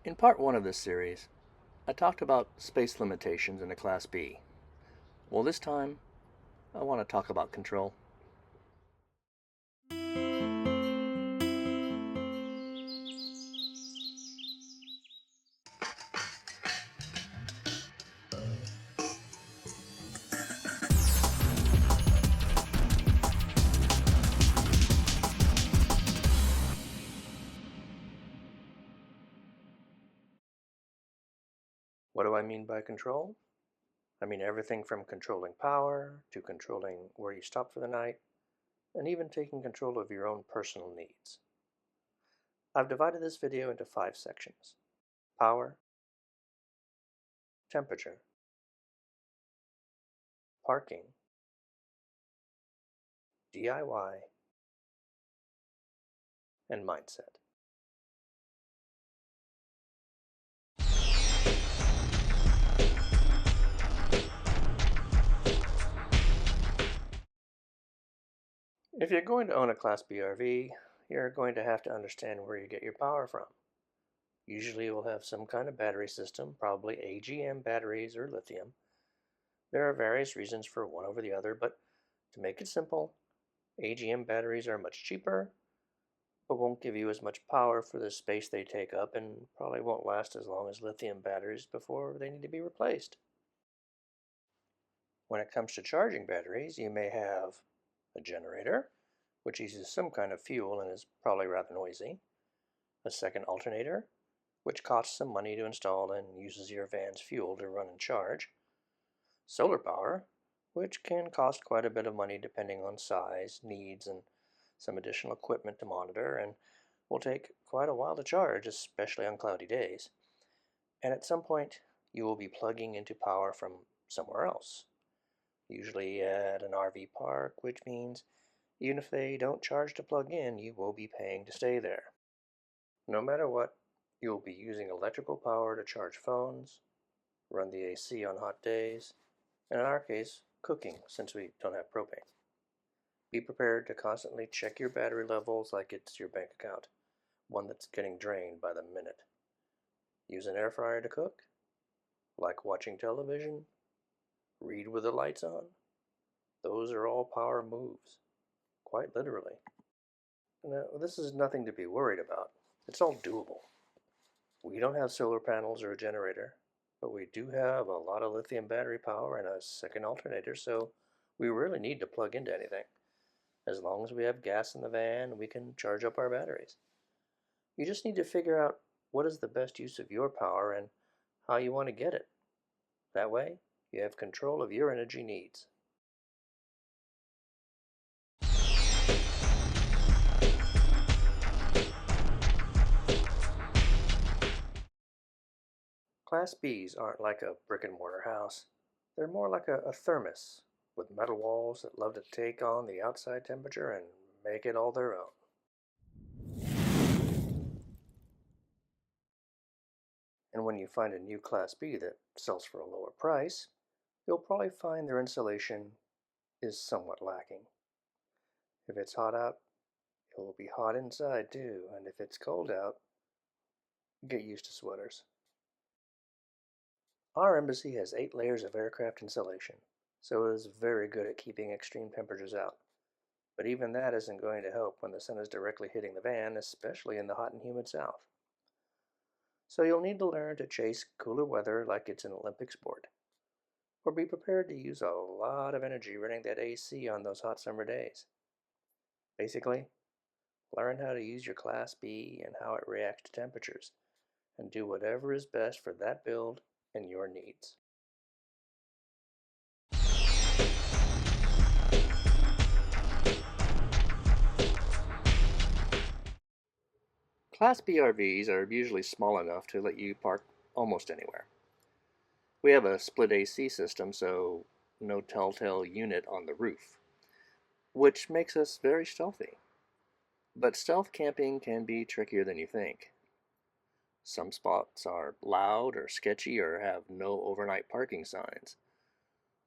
In part 1 of this series, I talked about space limitations in a Class B. Well, this time, I want to talk about control. What do I mean by control? I mean everything from controlling power to controlling where you stop for the night, and even taking control of your own personal needs. I've divided this video into 5 sections: power, temperature, parking, DIY, and mindset. If you're going to own a Class B RV, you're going to have to understand where you get your power from. Usually it will have some kind of battery system, probably AGM batteries or lithium. There are various reasons for one over the other, but to make it simple, AGM batteries are much cheaper, but won't give you as much power for the space they take up and probably won't last as long as lithium batteries before they need to be replaced. When it comes to charging batteries, you may have a generator, which uses some kind of fuel and is probably rather noisy, a second alternator, which costs some money to install and uses your van's fuel to run and charge, solar power, which can cost quite a bit of money depending on size, needs, and some additional equipment to monitor, and will take quite a while to charge, especially on cloudy days. And at some point, you will be plugging into power from somewhere else, usually at an RV park, which means even if they don't charge to plug in, you will be paying to stay there. No matter what, you will be using electrical power to charge phones, run the AC on hot days, and in our case, cooking, since we don't have propane. Be prepared to constantly check your battery levels like it's your bank account, one that's getting drained by the minute. Use an air fryer to cook? Like watching television? Read with the lights on? Those are all power moves, quite literally. Now, this is nothing to be worried about. It's all doable. We don't have solar panels or a generator, but we do have a lot of lithium battery power and a second alternator, so we really need to plug into anything. As long as we have gas in the van, we can charge up our batteries. You just need to figure out what is the best use of your power and how you want to get it. That way, you have control of your energy needs. Class Bs aren't like a brick and mortar house. They're more like a thermos with metal walls that love to take on the outside temperature and make it all their own. And when you find a new Class B that sells for a lower price, you'll probably find their insulation is somewhat lacking. If it's hot out, it will be hot inside too, and if it's cold out, get used to sweaters. Our embassy has 8 layers of aircraft insulation, so it is very good at keeping extreme temperatures out. But even that isn't going to help when the sun is directly hitting the van, especially in the hot and humid south. So you'll need to learn to chase cooler weather like it's an Olympic sport. Or be prepared to use a lot of energy running that AC on those hot summer days. Basically, learn how to use your Class B and how it reacts to temperatures, and do whatever is best for that build and your needs. Class B RVs are usually small enough to let you park almost anywhere. We have a split AC system, so no telltale unit on the roof, which makes us very stealthy. But stealth camping can be trickier than you think. Some spots are loud or sketchy or have no overnight parking signs.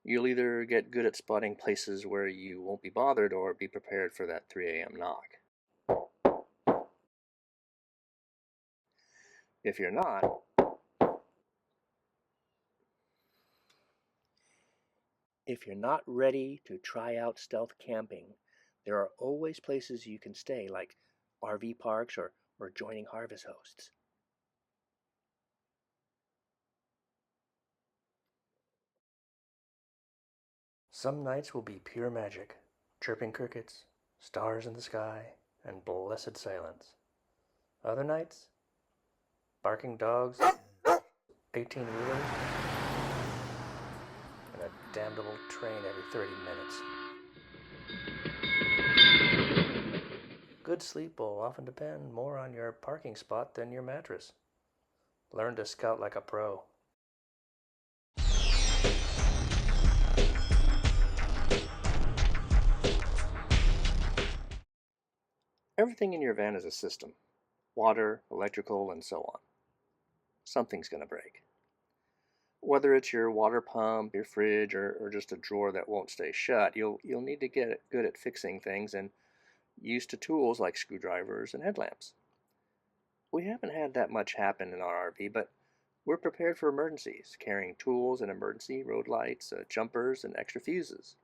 You'll either get good at spotting places where you won't be bothered or be prepared for that 3 a.m. knock. If you're not, ready to try out stealth camping, there are always places you can stay, like RV parks or joining harvest hosts. Some nights will be pure magic, chirping crickets, stars in the sky, and blessed silence. Other nights, barking dogs, 18-wheelers, and a damnable train every 30 minutes. Good sleep will often depend more on your parking spot than your mattress. Learn to scout like a pro. Everything in your van is a system: water, electrical, and so on. Something's going to break. Whether it's your water pump, your fridge, or just a drawer that won't stay shut, you'll need to get good at fixing things and used to tools like screwdrivers and headlamps. We haven't had that much happen in our RV, but we're prepared for emergencies, carrying tools and emergency road lights, jumpers, and extra fuses.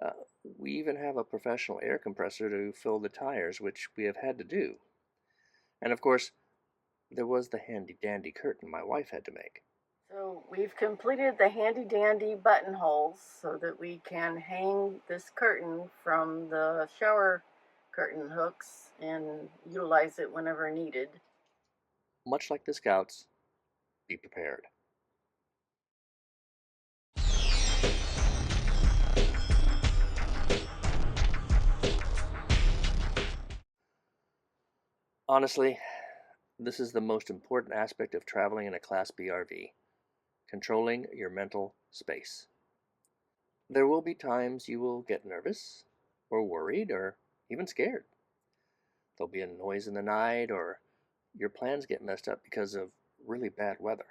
Uh, we even have a professional air compressor to fill the tires, which we have had to do. And of course, there was the handy-dandy curtain my wife had to make. So we've completed the handy-dandy buttonholes so that we can hang this curtain from the shower curtain hooks and utilize it whenever needed. Much like the Scouts, be prepared. Honestly, this is the most important aspect of traveling in a Class B RV: controlling your mental space. There will be times you will get nervous, or worried, or even scared. There'll be a noise in the night, or your plans get messed up because of really bad weather.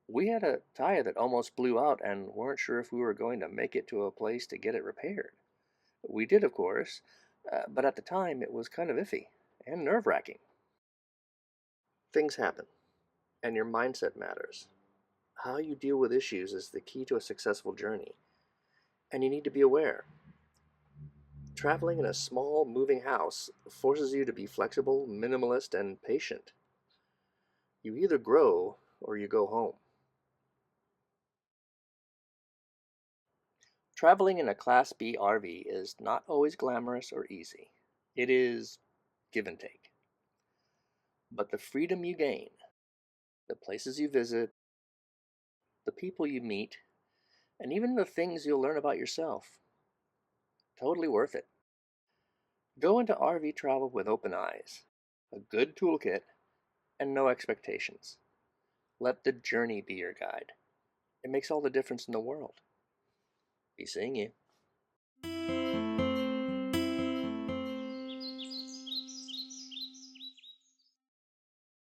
We had a tire that almost blew out and weren't sure if we were going to make it to a place to get it repaired. We did, of course, but at the time it was kind of iffy and nerve-wracking. Things happen, and your mindset matters. How you deal with issues is the key to a successful journey, and you need to be aware. Traveling in a small, moving house forces you to be flexible, minimalist, and patient. You either grow or you go home. Traveling in a Class B RV is not always glamorous or easy. It is give and take. But the freedom you gain, the places you visit, the people you meet, and even the things you'll learn about yourself, totally worth it. Go into RV travel with open eyes, a good toolkit, and no expectations. Let the journey be your guide. It makes all the difference in the world. Be seeing you.